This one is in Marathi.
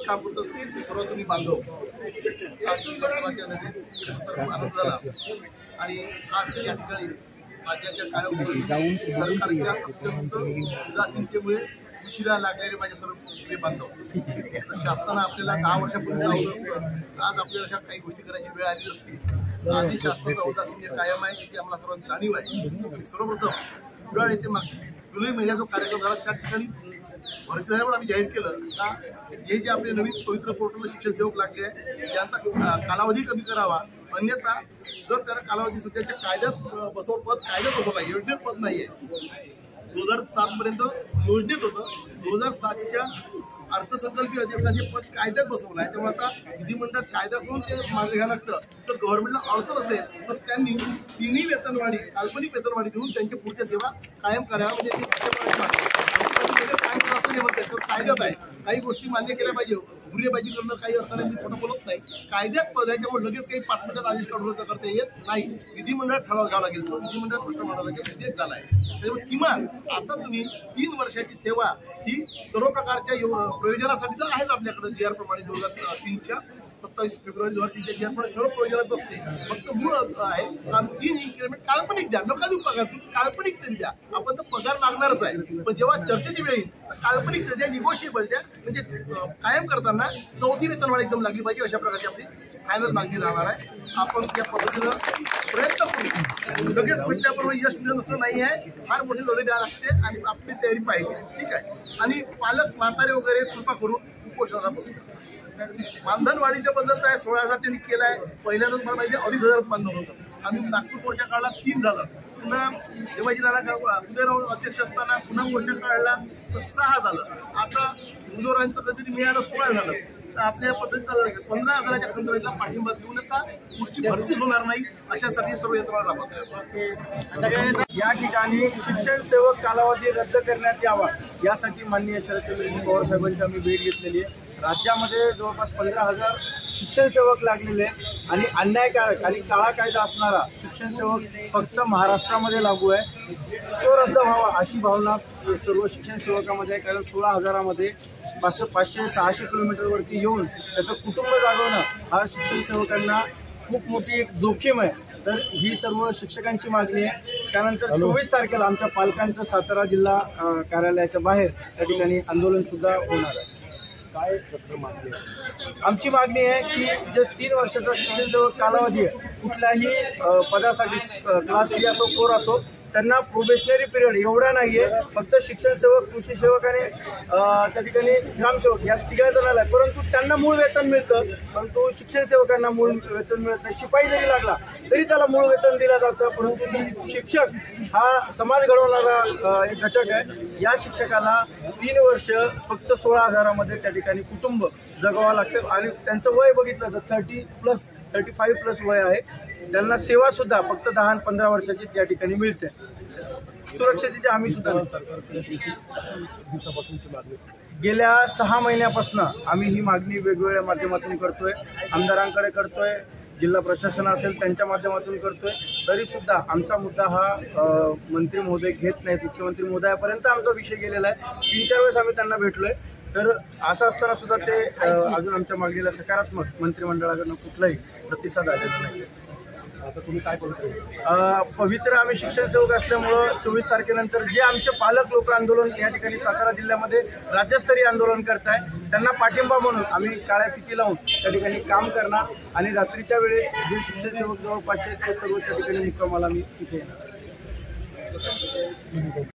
सोबत काम करतो सर्व तुम्ही बांधव आज सरकारच्या नजरेत आनंद झाला आणि आज या ठिकाणी राज्याच्या कायम सरकारच्या अत्यंत उदासीनतेमुळे उशिरा लागलेले माझे सर्व प्रिय बांधव शासनानं आपल्याला 10 वर्षापूर्वी लावलं असतं आज आपल्याला अशा काही गोष्टी करायची वेळ आली असती। आजही शासनाचा उदासीन्य कायम आहे याची आम्हाला सर्वांची जाणीव आहे। सर्वप्रथम कुडाळ येथे जुलै महिन्यात जो कार्यक्रम झाला त्या ठिकाणी भरती झाल्यावर आम्ही जाहीर केलं का हे जे आपले नवीन पवित्र पोर्टल शिक्षण सेवक लागले आहे त्यांचा कालावधी कमी करावा, अन्यथा जर त्याला कालावधी सध्याच्या कायद्यात कायद्यात बसवला योजनेत पद नाहीये। 2007 पर्यंत योजनेत होतं, 2007च्या अर्थसंकल्पीय अधिवेशनाचे पद कायद्यात बसवलं आहे। त्यामुळे आता विधिमंडळात कायदा करून ते मागे घ्यावं लागतं। तर गव्हर्नमेंटला अडचण असेल तर त्यांनी तिन्ही वेतनवाढी काल्पनिक वेतनवाढी देऊन त्यांच्या पुढच्या सेवा कायम कराव्या, म्हणजे कायद्यात आहे काही गोष्टी मान्य केल्या पाहिजे। हुर्रेबाजी करणं काही असताना मी खोटं बोलत नाही, कायद्यात पद आहे त्यामुळे लगेच काही 5 मिनिटात आदेश काढून करता येत नाही। विधिमंडळात ठराव घ्यावा लागेल, तो विधिमंडळात प्रश्न मांडावा लागेल, विधेयक झाला आहे। त्यामुळे किमान आता तुम्ही 3 वर्षाची सेवा ही सर्व प्रकारच्या प्रयोजनासाठी तर आहेच आपल्याकडे GR प्रमाणे 2003च्या 27 फेब्रुवारी 2003च्या GR प्रमाणे सर्व प्रयोजनात बसते। फक्त मूळ आहे 3 इन्क्रीमेंट काल्पनिक द्या, नका देऊ पगार, तुम्ही काल्पनिक तरी द्या, आपण तर पगार लागणारच आहे। पण जेव्हा चर्चेची वेळ येईल काल्पनिक द्या, निगोशिएबल द्या, म्हणजे कायम करताना 4थी वेतनवाढ एकदम लागली पाहिजे। अशा प्रकारची आपली फायनल मागणी राहणार आहे। आपण त्या पद्धतीनं प्रयत्न करू, लगेच म्हटल्याबरोबर यश मिळत असं नाही आहे, फार मोठी लढाई द्यावी लागते आणि आपली तयारी पाहिजे, ठीक आहे। आणि पालक म्हातारे वगैरे कृपा करून उपोषणाला बसू। मानधन वाढीच्या बद्दल काय 16,000 त्यांनी केलं आहे। पहिल्यांदाच मला माहिती 2,500 मानधन होतं। आम्ही नागपूर मोर्चा काढला 3 झालं, पुन्हा देवाजी नाना उदयराव अध्यक्ष असताना पुन्हा मोर्चा काढला तर 6 झालं, आता मुजोरांचं कधीतरी मिळालं 16 झालं। तर आपल्या पद्धतीत चालू लागेल 15,000च्या खंडोळीला पाठिंबा देऊ नका, पुढची भरतीच होणार नाही अशासाठी सर्व यंत्रणा राबवत या ठिकाणी शिक्षण सेवक कालावधी रद्द करण्यात यावा यासाठी माननीय शरदचंद्र पवार साहेबांची आम्ही भेट घेतलेली आहे। राज्यामध्ये जवळपास 15,000 शिक्षण सेवक लागलेले आणि अन्यायकारक आणि काळा कायदा असणारा शिक्षण सेवक फक्त महाराष्ट्रामध्ये लागू आहे, तो रद्द व्हावा अशी भावना सर्व शिक्षण सेवकामध्ये आहे। कारण 16,000मध्ये 500-600 किलोमीटरवरती येऊन त्याचं कुटुंब जागवणं हा शिक्षण सेवकांना खूप मोठी एक जोखीम आहे। तर ही सर्व शिक्षकांची मागणी आहे। त्यानंतर 24 तारखेला आमच्या पालकांचं सातारा जिल्हा कार्यालयाच्या बाहेर त्या ठिकाणी आंदोलनसुद्धा होणार आहे। काय मागणी आहे? आमची मागणी आहे की जे 3 वर्षाचा शिक्षण सेवक कालावधी आहे कुठल्याही पदासाठी क्लास 3 असो 4 असो त्यांना प्रोबेशनरी पिरियड एवढा नाही आहे। फक्त शिक्षण सेवक, कृषी सेवक आणि त्या ठिकाणी ग्रामसेवक या 3 जणांना आहे, परंतु त्यांना मूळ वेतन मिळतं, परंतु शिक्षण सेवकांना मूळ वेतन मिळत नाही। शिपाई जरी लागला तरी त्याला मूळ वेतन दिलं जातं, परंतु शिक्षक हा समाज घडवणारा एक घटक आहे। या शिक्षकाला 3 वर्ष फक्त 16,000मध्ये त्या ठिकाणी कुटुंब जगवावं लागतं आणि त्यांचं वय बघितलं तर 35+ वय आहे। त्यांना सेवा सुद्धा फक्त 10 आणि 15 वर्षाची त्या ठिकाणी मिळते। सुरक्षेची हमी सुद्धा गेल्या 6 महिन्यापासून आम्ही ही मागणी वेगवेगळ्या माध्यमातून करतोय, आमदारांकडे करतोय, जिल्हा प्रशासन असेल त्यांच्या माध्यमातून करतोय, तरी सुद्धा आमचा मुद्दा हा मंत्री महोदय घेत नाहीत। मुख्यमंत्री महोदयापर्यंत आमचा विषय गेलेला आहे, 3-4 वेळेस आम्ही त्यांना भेटलोय। तर असं असताना सुद्धा ते अजून आमच्या मागणीला सकारात्मक मंत्रिमंडळाकडून कुठलाही प्रतिसाद आलेला नाही। आता तुम्ही काय करतो? पवित्र आम्ही शिक्षण सेवक असल्यामुळं 24 तारखेनंतर जे आमचे पालक लोक आंदोलन या ठिकाणी सातारा जिल्ह्यामध्ये राज्यस्तरीय आंदोलन करताय त्यांना पाठिंबा म्हणून आम्ही काळ्या फिती लावून त्या ठिकाणी काम करणार आणि रात्रीच्या वेळेस जे शिक्षण सेवक जवळपासचे ते सर्व त्या ठिकाणी मुक्कामाला आम्ही तिथे येणार।